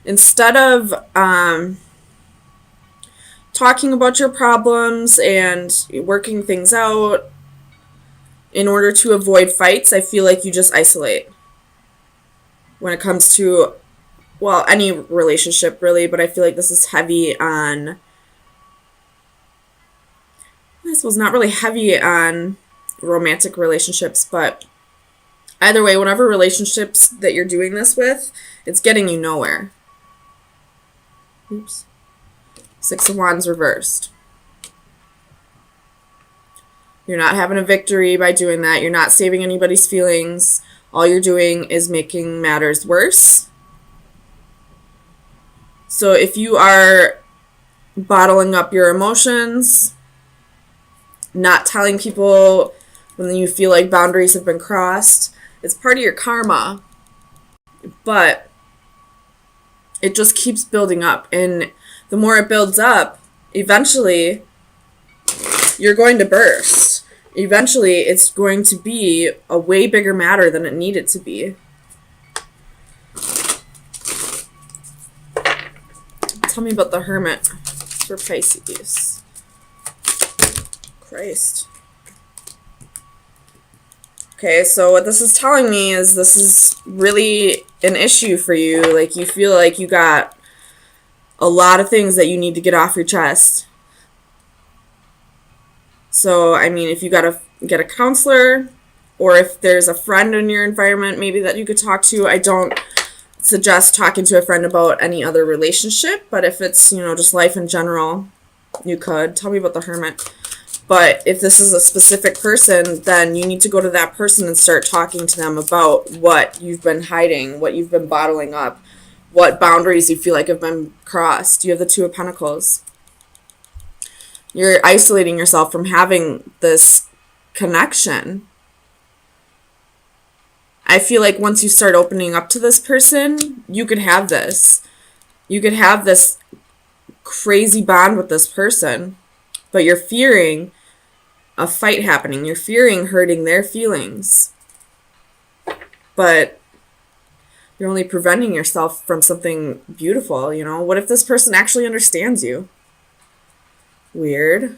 Instead of talking about your problems and working things out in order to avoid fights, I feel like you just isolate when it comes to, well, any relationship really, but I feel like this is heavy on, I suppose not really heavy on romantic relationships, but either way, whatever relationships that you're doing this with, it's getting you nowhere. Oops. Six of Wands reversed. You're not having a victory by doing that. You're not saving anybody's feelings. All you're doing is making matters worse. So if you are bottling up your emotions, not telling people when you feel like boundaries have been crossed, it's part of your karma. But it just keeps building up. And the more it builds up, eventually you're going to burst. Eventually it's going to be a way bigger matter than it needed to be. Tell me about the Hermit for Pisces. Christ. Okay, so what this is telling me is this is really an issue for you. Like, you feel like you got a lot of things that you need to get off your chest. So, I mean, if you gotta get a counselor, or if there's a friend in your environment maybe that you could talk to, I don't suggest talking to a friend about any other relationship, but if it's, just life in general, you could. Tell me about the Hermit. But if this is a specific person, then you need to go to that person and start talking to them about what you've been hiding, what you've been bottling up, what boundaries you feel like have been crossed. You have the Two of Pentacles. You're isolating yourself from having this connection. I feel like once you start opening up to this person, you could have this. You could have this crazy bond with this person, but you're fearing a fight happening. You're fearing hurting their feelings. But you're only preventing yourself from something beautiful, What if this person actually understands you? Weird.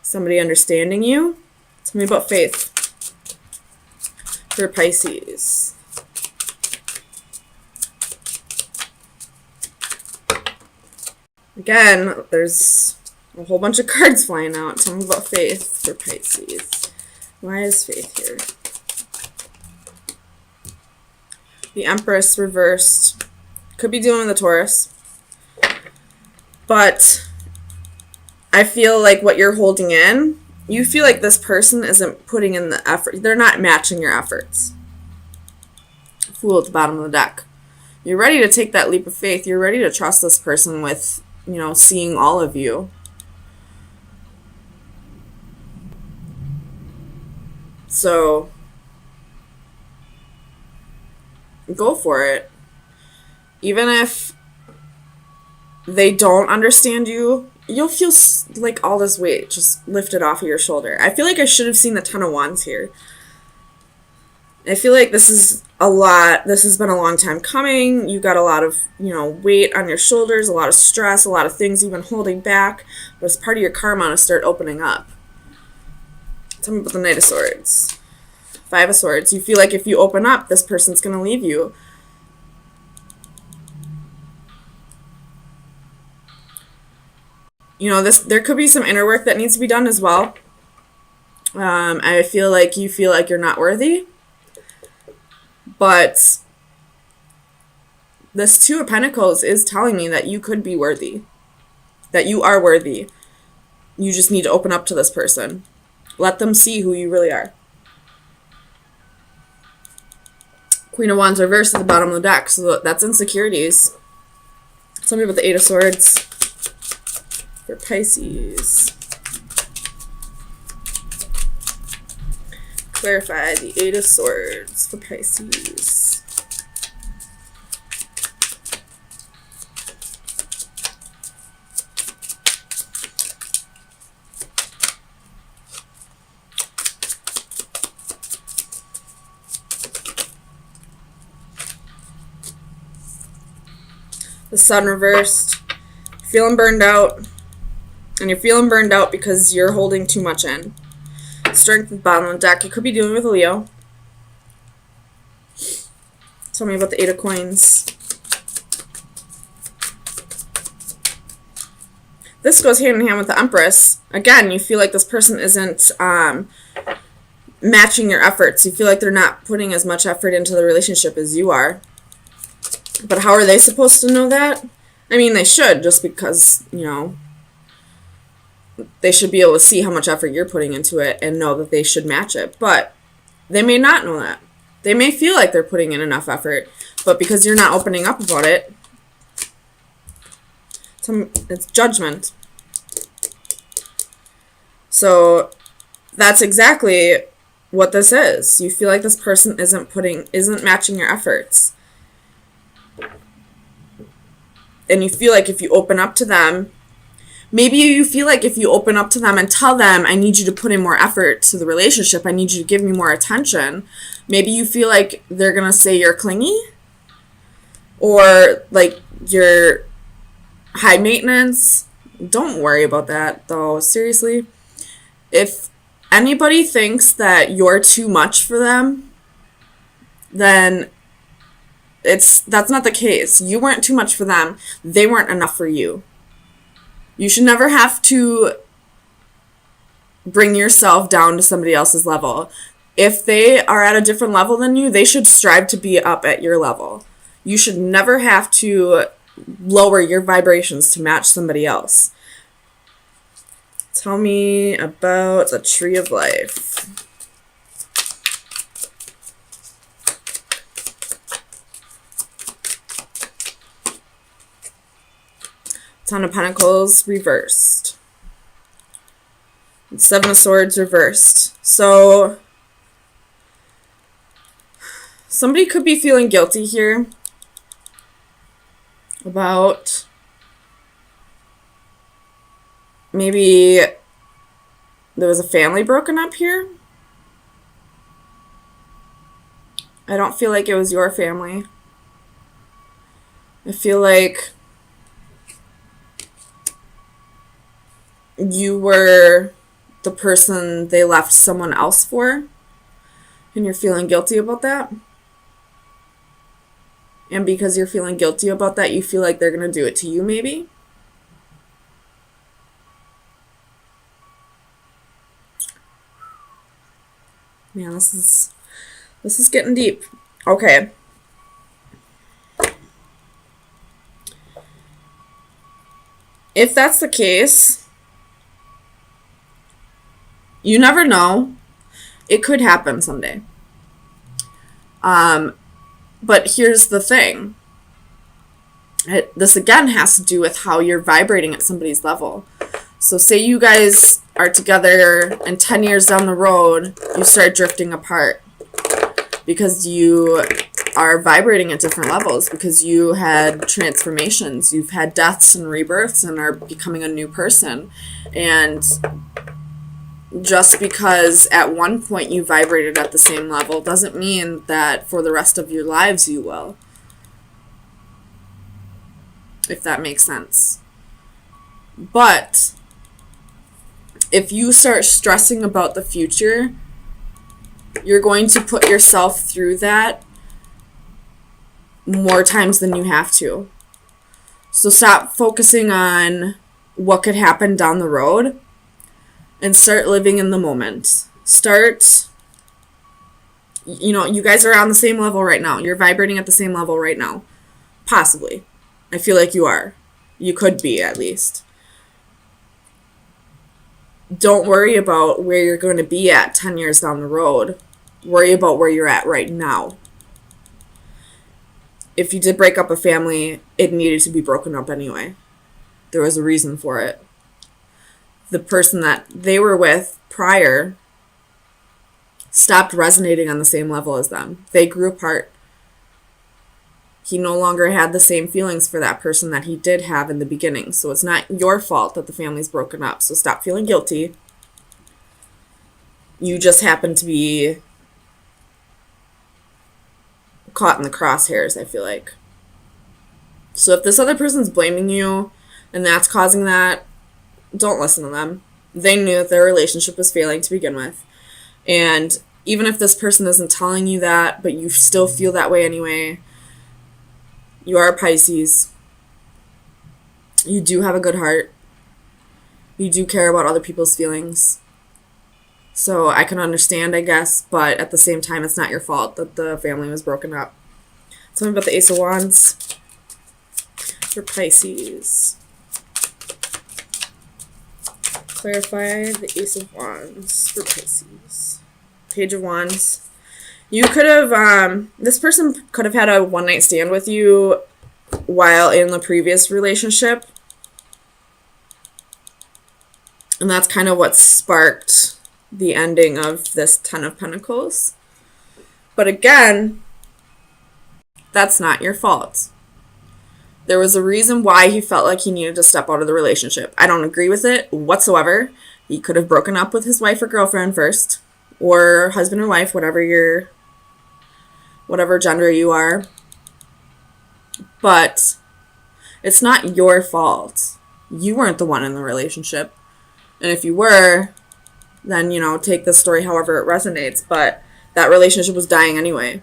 Somebody understanding you? Tell me about faith for Pisces. Again, there's a whole bunch of cards flying out. Tell me about faith for Pisces. Why is faith here? The Empress reversed. Could be dealing with the Taurus. But I feel like what you're holding in, you feel like this person isn't putting in the effort. They're not matching your efforts. Fool at the bottom of the deck. You're ready to take that leap of faith. You're ready to trust this person with, seeing all of you. So go for it. Even if they don't understand you, you'll feel like all this weight just lifted off of your shoulder. I feel like I should have seen the Ten of Wands here. I feel like this is a lot. This has been a long time coming. You got a lot of, weight on your shoulders, a lot of stress, a lot of things you've been holding back. But it's part of your karma to start opening up. Tell me about the Knight of Swords. Five of Swords. You feel like if you open up, this person's going to leave you. There could be some inner work that needs to be done as well. I feel like you feel like you're not worthy. But this Two of Pentacles is telling me that you could be worthy. That you are worthy. You just need to open up to this person. Let them see who you really are. Queen of Wands reversed at the bottom of the deck. So that's insecurities. Tell me about the Eight of Swords for Pisces. Clarify the Eight of Swords for Pisces. The Sun reversed. Feeling burned out. And you're feeling burned out because you're holding too much in. Strength at the bottom of the deck. You could be dealing with a Leo. Tell me about the Eight of Coins. This goes hand in hand with the Empress. Again, you feel like this person isn't matching your efforts. You feel like they're not putting as much effort into the relationship as you are. But how are they supposed to know that? I mean, they should, just because, you know, they should be able to see how much effort you're putting into it and know that they should match it. But they may not know that. They may feel like they're putting in enough effort, but because you're not opening up about it, it's judgment. So that's exactly what this is. You feel like this person isn't matching your efforts. And you feel like if you open up to them, maybe you feel like if you open up to them and tell them, I need you to put in more effort to the relationship, I need you to give me more attention, maybe you feel like they're going to say you're clingy or like you're high maintenance. Don't worry about that, though. Seriously. If anybody thinks that you're too much for them, then that's not the case. You weren't too much for them. They weren't enough for you. You should never have to bring yourself down to somebody else's level. If they are at a different level than you, they should strive to be up at your level. You should never have to lower your vibrations to match somebody else. Tell me about the Tree of Life. Ten of Pentacles reversed. Seven of Swords reversed. So somebody could be feeling guilty here about maybe there was a family broken up here. I don't feel like it was your family. I feel like you were the person they left someone else for, and you're feeling guilty about that. And because you're feeling guilty about that, you feel like they're going to do it to you, maybe. Man, this is getting deep. Okay. If that's the case, you never know. It could happen someday. But here's the thing. This again has to do with how you're vibrating at somebody's level. So say you guys are together and 10 years down the road, you start drifting apart because you are vibrating at different levels, because you had transformations, you've had deaths and rebirths and are becoming a new person. And just because at one point you vibrated at the same level doesn't mean that for the rest of your lives you will. If that makes sense. But if you start stressing about the future, you're going to put yourself through that more times than you have to. So stop focusing on what could happen down the road and start living in the moment. You guys are on the same level right now. You're vibrating at the same level right now. Possibly. I feel like you are. You could be, at least. Don't worry about where you're going to be at 10 years down the road. Worry about where you're at right now. If you did break up a family, it needed to be broken up anyway. There was a reason for it. The person that they were with prior stopped resonating on the same level as them. They grew apart. He no longer had the same feelings for that person that he did have in the beginning. So it's not your fault that the family's broken up. So stop feeling guilty. You just happen to be caught in the crosshairs, I feel like. So if this other person's blaming you and that's causing that, don't listen to them. They knew that their relationship was failing to begin with. And even if this person isn't telling you that, but you still feel that way anyway, you are a Pisces. You do have a good heart. You do care about other people's feelings. So I can understand, I guess, but at the same time, it's not your fault that the family was broken up. Tell me about the Ace of Wands for Pisces. Clarify the Ace of Wands for Pisces. Page of Wands. You could have, this person could have had a one-night stand with you while in the previous relationship. And that's kind of what sparked the ending of this Ten of Pentacles. But again, that's not your fault. There was a reason why he felt like he needed to step out of the relationship. I don't agree with it whatsoever. He could have broken up with his wife or girlfriend first, or husband or wife, whatever gender you are. But it's not your fault. You weren't the one in the relationship. And if you were, then, take this story however it resonates. But that relationship was dying anyway.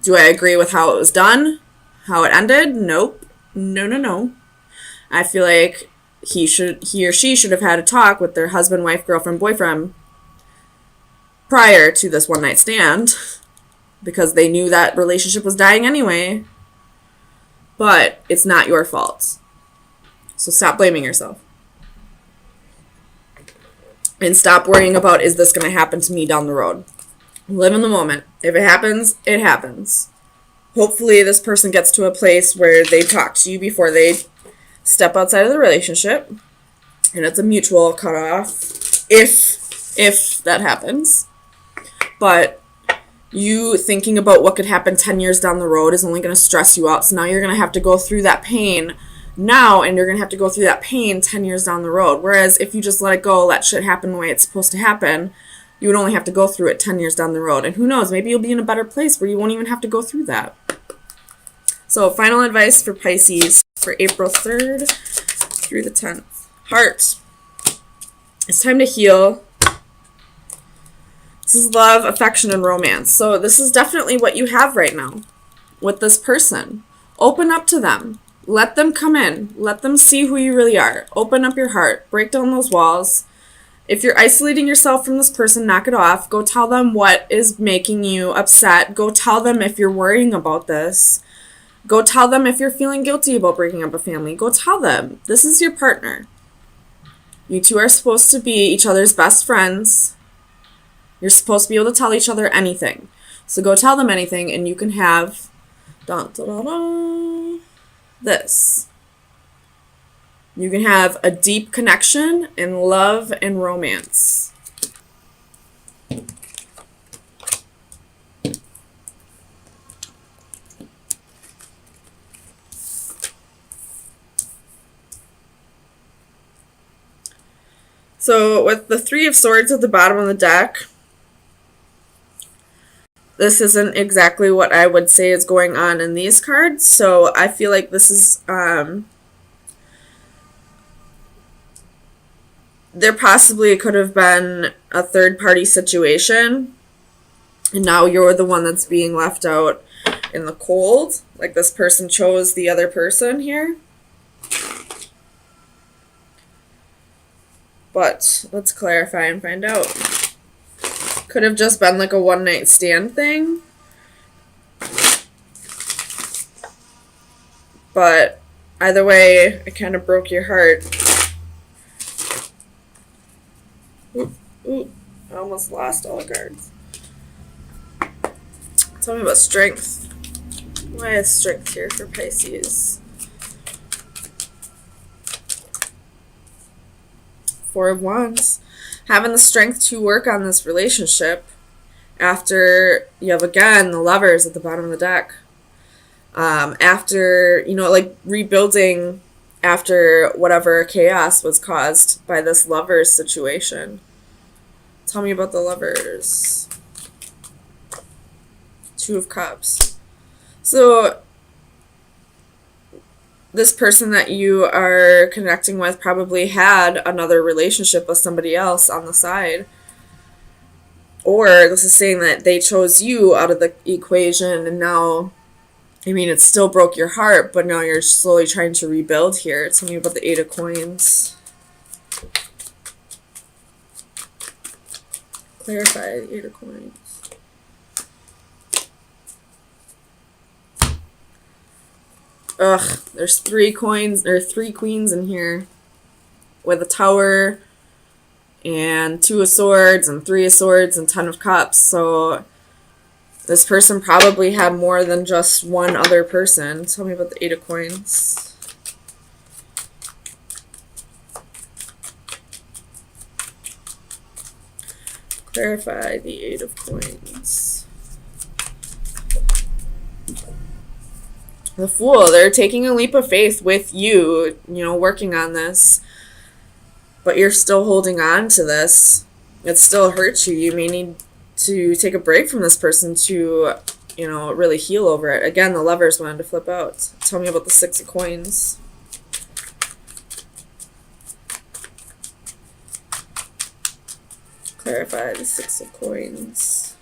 Do I agree with how it was done? How it ended? Nope. No. I feel like he or she should have had a talk with their husband, wife, girlfriend, boyfriend prior to this one-night stand, because they knew that relationship was dying anyway. But it's not your fault. So stop blaming yourself. And stop worrying about, is this going to happen to me down the road? Live in the moment. If it happens, it happens. Hopefully this person gets to a place where they talk to you before they step outside of the relationship. And it's a mutual cutoff, if that happens. But you thinking about what could happen 10 years down the road is only going to stress you out. So now you're going to have to go through that pain now, and you're going to have to go through that pain 10 years down the road. Whereas if you just let it go, let shit happen the way it's supposed to happen, you would only have to go through it 10 years down the road. And who knows, maybe you'll be in a better place where you won't even have to go through that. So final advice for Pisces for April 3rd through the 10th. Heart. It's time to heal. This is love, affection, and romance. So this is definitely what you have right now with this person. Open up to them. Let them come in. Let them see who you really are. Open up your heart. Break down those walls. If you're isolating yourself from this person, knock it off. Go tell them what is making you upset. Go tell them if you're worrying about this. Go tell them if you're feeling guilty about breaking up a family. Go tell them. This is your partner. You two are supposed to be each other's best friends. You're supposed to be able to tell each other anything. So go tell them anything, and you can have this. You can have a deep connection in love and romance. So with the Three of Swords at the bottom of the deck, this isn't exactly what I would say is going on in these cards. So I feel like this is, there possibly could have been a third-party situation, and now you're the one that's being left out in the cold. Like this person chose the other person here. But let's clarify and find out. Could have just been like a one-night stand thing. But either way, it kind of broke your heart. Ooh, I almost lost all the cards. Tell me about strength. Why is strength here for Pisces? Four of Wands. Having the strength to work on this relationship after you have, again, the Lovers at the bottom of the deck. After, like rebuilding after whatever chaos was caused by this Lovers situation. Tell me about the Lovers. Two of Cups. So this person that you are connecting with probably had another relationship with somebody else on the side. Or this is saying that they chose you out of the equation, and now, I mean, it still broke your heart, but now you're slowly trying to rebuild here. Tell me about the Eight of Coins. Clarify the Eight of Coins. Ugh, there's 3 coins, or 3 queens in here. With a Tower, and 2 of Swords, and 3 of Swords, and 10 of Cups. So this person probably had more than just one other person. Tell me about the Eight of Coins. Clarify the Eight of Coins. The Fool. They're taking a leap of faith with you, working on this. But you're still holding on to this. It still hurts you. You may need to take a break from this person to, really heal over it. Again, the Lovers wanted to flip out. Tell me about the Six of Coins. Clarify the Six of Coins.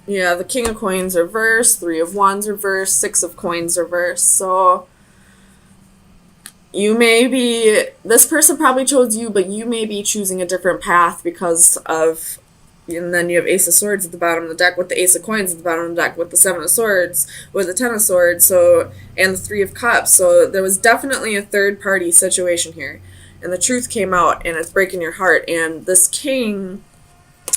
Yeah, the King of Coins reverse, 3 of Wands reverse, 6 of Coins reverse. So you may be, this person probably chose you, but you may be choosing a different path because of, and then you have Ace of Swords at the bottom of the deck with the Ace of Coins at the bottom of the deck with the 7 of Swords, with the 10 of Swords, and the 3 of Cups. So there was definitely a third party situation here. And the truth came out, and it's breaking your heart. And this King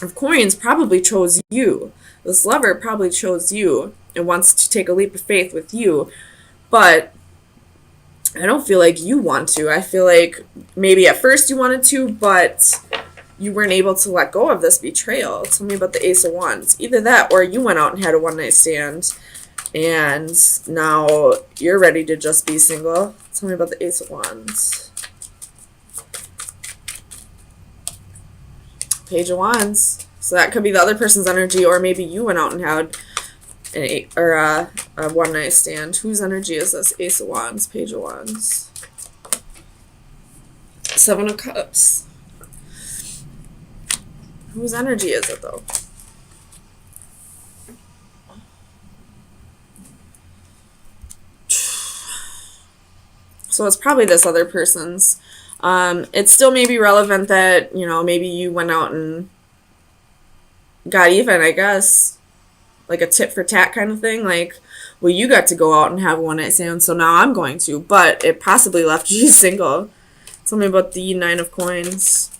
of Coins probably chose you. This Lover probably chose you and wants to take a leap of faith with you. But I don't feel like you want to. I feel like maybe at first you wanted to, but you weren't able to let go of this betrayal. Tell me about the Ace of Wands. Either that or you went out and had a one-night stand and now you're ready to just be single. Tell me about the Ace of Wands. Page of Wands. So that could be the other person's energy, or maybe you went out and had a one-night stand. Whose energy is this? Ace of Wands, Page of Wands. 7 of Cups. Whose energy is it, though? So it's probably this other person's. It still may be relevant that, maybe you went out and got even, I guess. Like a tit for tat kind of thing. Like, well, you got to go out and have a one-night stand, so now I'm going to. But it possibly left you single. Tell me about the 9 of Coins.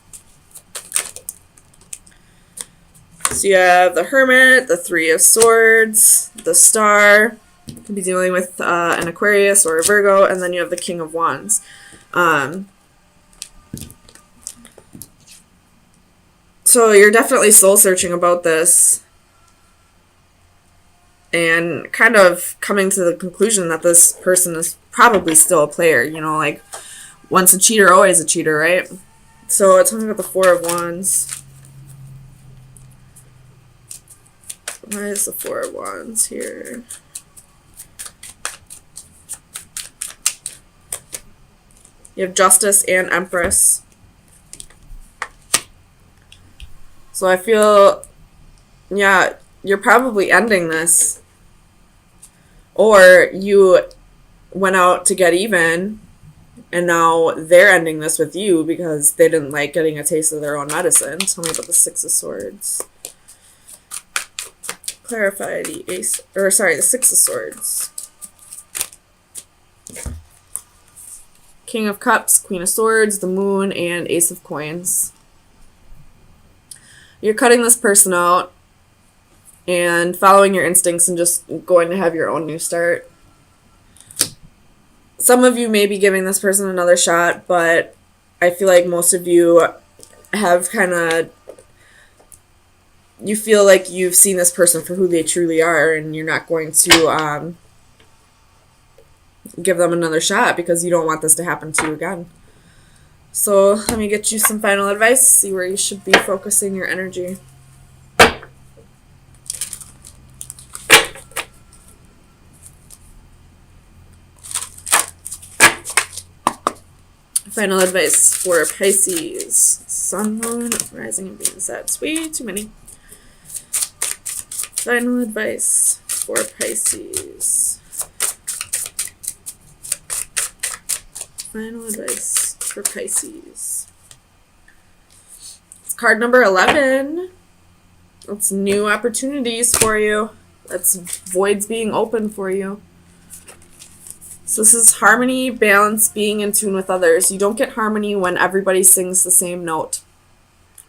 So you have the Hermit, the 3 of Swords, the Star. You could be dealing with an Aquarius or a Virgo, and then you have the King of Wands. So you're definitely soul-searching about this and kind of coming to the conclusion that this person is probably still a player, like once a cheater, always a cheater, right? So tell me about the 4 of Wands. Why is the 4 of Wands here? You have Justice and Empress. So I feel, yeah, you're probably ending this. Or you went out to get even, and now they're ending this with you because they didn't like getting a taste of their own medicine. Tell me about the 6 of Swords. Clarify the the 6 of Swords. King of Cups, Queen of Swords, the Moon, and Ace of Coins. You're cutting this person out and following your instincts and just going to have your own new start. Some of you may be giving this person another shot, but I feel like most of you have you feel like you've seen this person for who they truly are, and you're not going to give them another shot because you don't want this to happen to you again. So let me get you some final advice, see where you should be focusing your energy. Final advice for Pisces. Sun, Moon, Rising, and Venus. That's way too many. Final advice for Pisces. Final advice for Pisces. It's card number 11. It's new opportunities for you. That's voids being open for you. So this is harmony, balance, being in tune with others. You don't get harmony when everybody sings the same note.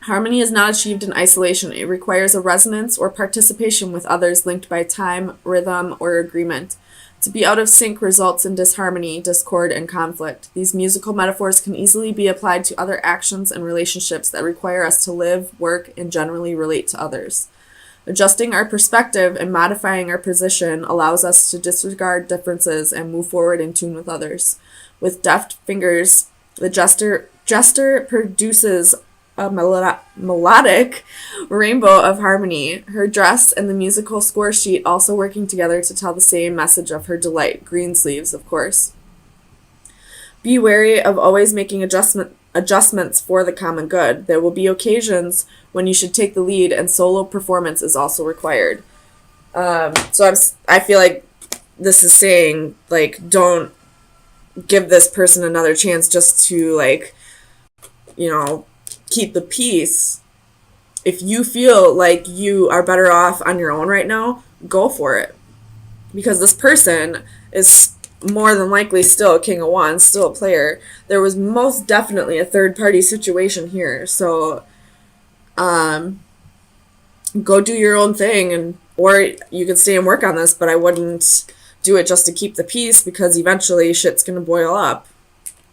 Harmony is not achieved in isolation. It requires a resonance or participation with others linked by time, rhythm, or agreement. To be out of sync results in disharmony, discord, and conflict. These musical metaphors can easily be applied to other actions and relationships that require us to live, work, and generally relate to others. Adjusting our perspective and modifying our position allows us to disregard differences and move forward in tune with others. With deft fingers, the jester produces a melodic rainbow of harmony, her dress and the musical score sheet also working together to tell the same message of her delight. Green sleeves, of course. Be wary of always making adjustments for the common good. There will be occasions when you should take the lead, and solo performance is also required. I feel like this is saying, like, don't give this person another chance just to, like, you know, keep the peace. If you feel like you are better off on your own right now, go for it. Because this person is more than likely still a King of Wands, still a player. There was most definitely a third-party situation here. So, go do your own thing, or you could stay and work on this, but I wouldn't do it just to keep the peace because eventually shit's going to boil up.